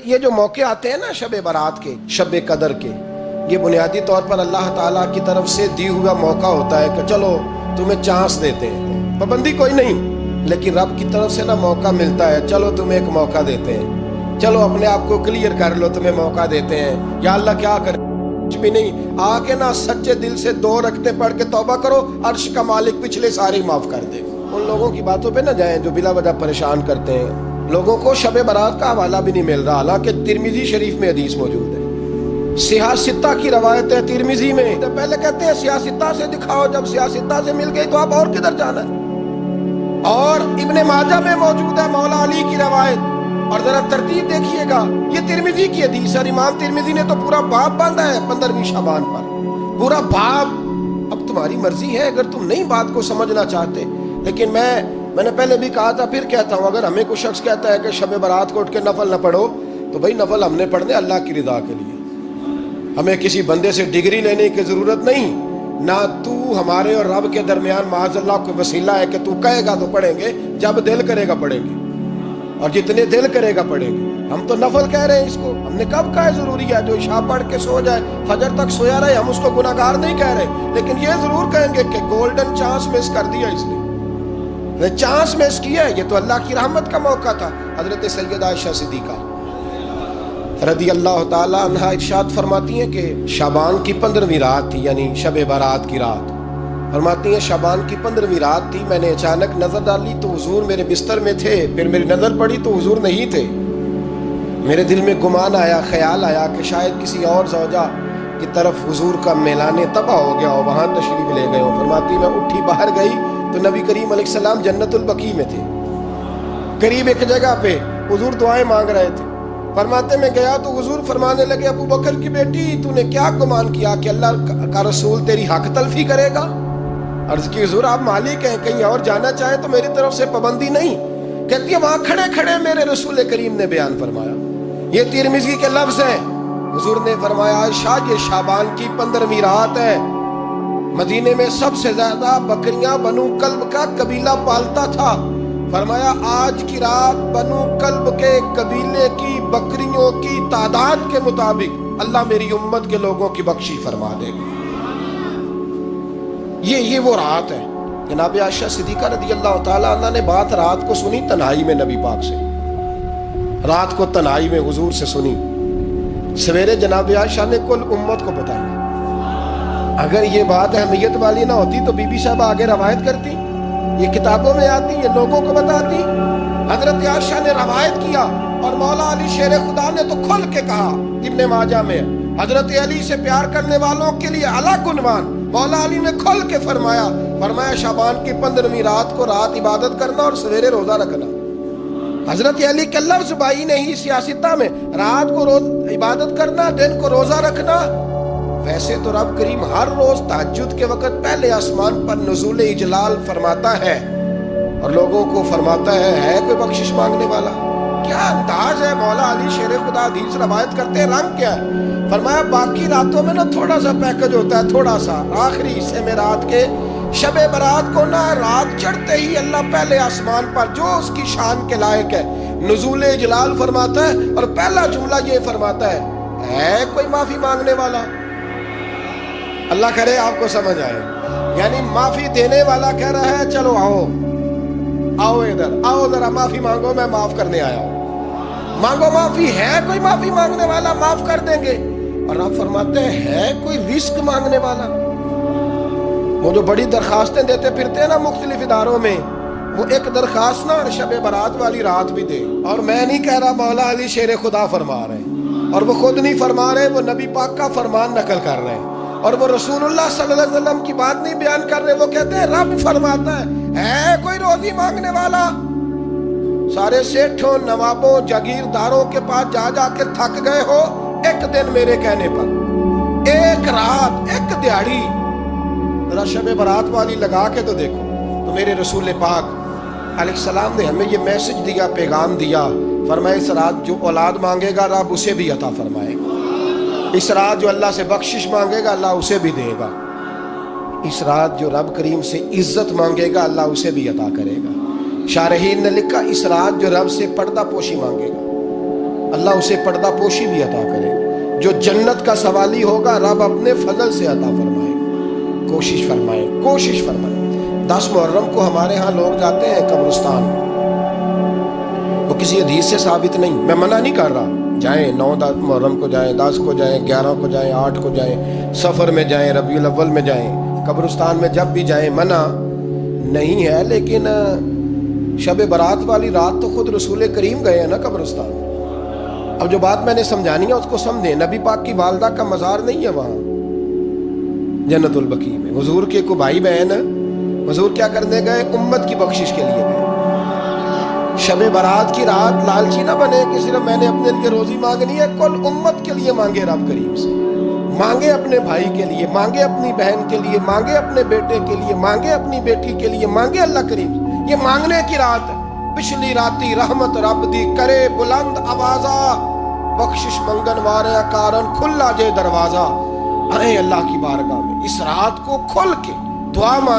یہ جو موقع آتے ہیں نا شب برات کے، شب قدر کے، یہ بنیادی طور پر اللہ تعالیٰ کی طرف سے دی ہوا موقع ہوتا ہے کہ چلو تمہیں چانس دیتے ہیں، پابندی کوئی نہیں، لیکن رب کی طرف سے نا موقع ملتا ہے، چلو تمہیں ایک موقع دیتے ہیں، چلو اپنے آپ کو کلیئر کر لو، تمہیں موقع دیتے ہیں۔ یا اللہ کیا کرے، کچھ بھی نہیں، آ کے نا سچے دل سے 2 رکعتیں پڑھ کے توبہ کرو، عرش کا مالک پچھلے سارے معاف کر دے گا۔ ان لوگوں کی باتوں پہ نہ جائیں جو بلا وجہ پریشان کرتے ہیں لوگوں کو۔ شب برات کا حوالہ بھی نہیں مل رہا، حالانکہ ترمذی شریف میں حدیث موجود ہے، سیاستہ کی روایت ہے ترمذی میں۔ پہلے کہتے ہیں سیاستہ سے دکھاؤ، جب سیاستہ سے مل گئی تو آپ اور کدھر جانا ہے؟ اور ابن ماجہ میں موجود ہے مولا علی کی روایت، اور ذرا ترتیب دیکھیے گا، یہ ترمذی کی حدیث ہے، امام ترمذی نے تو پورا باب باندھا ہے 15ویں شعبان پر، پورا باب۔ اب تمہاری مرضی ہے اگر تم نہیں بات کو سمجھنا چاہتے، لیکن میں نے پہلے بھی کہا تھا، پھر کہتا ہوں، اگر ہمیں کوئی شخص کہتا ہے کہ شب برات کو اٹھ کے نفل نہ پڑھو، تو بھائی نفل ہم نے پڑھنے اللہ کی رضا کے لیے، ہمیں کسی بندے سے ڈگری لینے کی ضرورت نہیں، نہ تو ہمارے اور رب کے درمیان معاذ اللہ کوئی وسیلہ ہے کہ تو کہے گا تو پڑھیں گے، جب دل کرے گا پڑھیں گے، اور جتنے دل کرے گا پڑھیں گے۔ ہم تو نفل کہہ رہے ہیں اس کو، ہم نے کب کہا ہے ضروری ہے جو عشاء پڑھ کے سو جائے فجر تک سویا رہے، ہم اس کو گناہگار نہیں کہہ رہے، لیکن یہ ضرور کہیں گے کہ گولڈن چانس مس کر دیا اس نے، چانس مس کیا ہے، یہ تو اللہ کی رحمت کا موقع تھا۔ حضرت سیدہ عائشہ صدیقہ رضی اللہ تعالی عنہا ارشاد فرماتی ہیں کہ شعبان کی 15ویں رات تھی، یعنی شب برات کی رات، فرماتی ہیں شعبان کی 15ویں رات تھی، میں نے اچانک نظر ڈالی تو حضور میرے بستر میں تھے، پھر میری نظر پڑی تو حضور نہیں تھے، میرے دل میں گمان آیا، خیال آیا کہ شاید کسی اور زوجہ کی طرف حضور کا میلان طبع ہو گیا ہو، وہاں تشریف لے گئے ہو۔ فرماتی میں اٹھی باہر گئی تو نبی کریم علیہ السلام جنت البقیع میں تھے، قریب ایک جگہ پہ حضور دعائیں مانگ رہے تھے۔ فرماتے میں گیا تو حضور فرمانے لگے، ابو بکر کی بیٹی تو نے کیا گمان کیا کہ اللہ کا رسول تیری حق تلفی کرے گا؟ عرض کی حضور آپ مالک ہیں، کہیں اور جانا چاہے تو میری طرف سے پابندی نہیں۔ کہتی ہے وہاں کھڑے کھڑے میرے رسول کریم نے بیان فرمایا، یہ ترمذی کے لفظ ہیں، حضور نے فرمایا عائشہ یہ شعبان کی 15ویں رات ہے، مدینے میں سب سے زیادہ بکریاں بنو کلب کا قبیلہ پالتا تھا، فرمایا آج کی رات بنو کلب کے قبیلے کی بکریوں کی تعداد کے مطابق اللہ میری امت کے لوگوں کی بخشی فرما دے گا۔ یہ وہ رات ہے۔ جناب عائشہ صدیقہ رضی اللہ تعالی عنہ نے بات رات کو سنی تنہائی میں نبی پاک سے، رات کو تنہائی میں حضور سے سنی، سویرے جناب عائشہ نے کل امت کو بتائی۔ اگر یہ بات اہمیت والی نہ ہوتی تو بی بی صاحبہ آگے روایت کرتی، یہ کتابوں میں آتی، یہ لوگوں کو بتاتی۔ حضرت عائشہ نے روایت کیا اور مولا علی شیر خدا نے تو کھل کے کہا، ابن ماجہ میں حضرت علی سے پیار کرنے والوں کے لیے الگ عنوان، مولا علی نے کھل کے فرمایا شعبان کی 15ویں رات کو رات عبادت کرنا اور سویرے روزہ رکھنا۔ حضرت علی کے لفظ بائی نہیں سیاستہ میں، رات کو روز عبادت کرنا، دن کو روزہ رکھنا۔ ویسے تو رب کریم ہر روز تہجد کے وقت پہلے آسمان پر نزول اجلال فرماتا ہے اور لوگوں کو فرماتا ہے کوئی بخشش مانگنے والا؟ کیا انداز ہے مولا علی شیر خدا، حدیث روایت کرتے ہیں، رنگ کیا ہے؟ فرمایا باقی راتوں میں نا تھوڑا سا پیکج ہوتا ہے، تھوڑا سا آخری حصے میں رات کے شب برات کو نا رات چڑھتے ہی اللہ پہلے آسمان پر جو اس کی شان کے لائق ہے نزول اجلال فرماتا ہے، اور پہلا جملہ یہ فرماتا ہے کوئی معافی مانگنے والا؟ اللہ کرے آپ کو سمجھ آئے، یعنی معافی دینے والا کہہ رہا ہے چلو آؤ ادھر آؤ ذرا معافی مانگو، میں معاف کرنے آیا ہوں، مانگو معافی، ہے کوئی معافی مانگنے والا؟ معاف کر دیں گے۔ اور آپ فرماتے ہیں کوئی رزق مانگنے والا؟ وہ جو بڑی درخواستیں دیتے پھرتے ہیں نا مختلف اداروں میں، وہ ایک درخواست نا شب برات والی رات بھی دے۔ اور میں نہیں کہہ رہا، مولا علی شیر خدا فرما رہے ہیں، اور وہ خود نہیں فرما رہے، وہ نبی پاک کا فرمان نقل کر رہے ہیں، اور وہ رسول اللہ صلی اللہ علیہ وسلم کی بات نہیں بیان کر رہے، وہ کہتے ہیں رب فرماتا ہے کوئی روزی مانگنے والا؟ سارے سیٹھوں نوابوں جاگیرداروں کے پاس جا کے تھک گئے ہو، ایک دن میرے کہنے پر، ایک رات، ایک دیہڑی ذرا شب برات والی لگا کے تو دیکھو۔ تو میرے رسول پاک علیہ السلام نے ہمیں یہ میسج دیا، پیغام دیا، فرمایا اس رات جو اولاد مانگے گا رب اسے بھی عطا فرمائے گا، اس رات جو اللہ سے بخشش مانگے گا اللہ اسے بھی دے گا، اس رات جو رب کریم سے عزت مانگے گا اللہ اسے بھی عطا کرے گا۔ شارحین نے لکھا اس رات جو رب سے پردہ پوشی مانگے گا اللہ اسے پردہ پوشی بھی عطا کرے. جو جنت کا سوالی ہوگا رب اپنے فضل سے عطا فرمائے. کوشش فرمائے, کوشش فرمائے. 10 محرم کو ہمارے ہاں لوگ جاتے ہیں قبرستان. وہ کسی حدیث سے ثابت نہیں, میں منع نہیں کر رہا. جائیں, 9 محرم کو جائیں, 10 کو جائیں, 11 کو جائیں, 8 کو جائیں, سفر میں جائیں, ربیع الاول میں جائیں, قبرستان میں جب بھی جائیں, منع نہیں ہے. لیکن شب برات والی رات تو خود رسول کریم گئے ہیں نا قبرستان. اب جو بات میں نے سمجھانی ہے اس کو سمجھیں. نبی پاک کی والدہ کا مزار نہیں ہے وہاں جنت البقیع میں. حضور کے کو بھائی بہن, حضور کیا کرنے گئے؟ امت کی بخشش کے لیے گئے. شب برات کی رات لالچی نہ بنے کہ صرف میں نے اپنے لیے روزی مانگنی ہے. کل امت کے لیے مانگے رب کریم سے. مانگے اپنے بھائی کے لیے, مانگے اپنی بہن کے لیے, مانگے اپنے بیٹے کے لیے, مانگے اپنی بیٹی کے لیے, مانگے اللہ کریم. یہ مانگنے کی رات ہے. پچھلی راتی رحمت رب دی کرے بلند آوازہ, بخشش منگن وارے کارن کھلا جے دروازہ. آئے اللہ کی بارگاہ میں اس رات کو کھل کے دعا مانگ.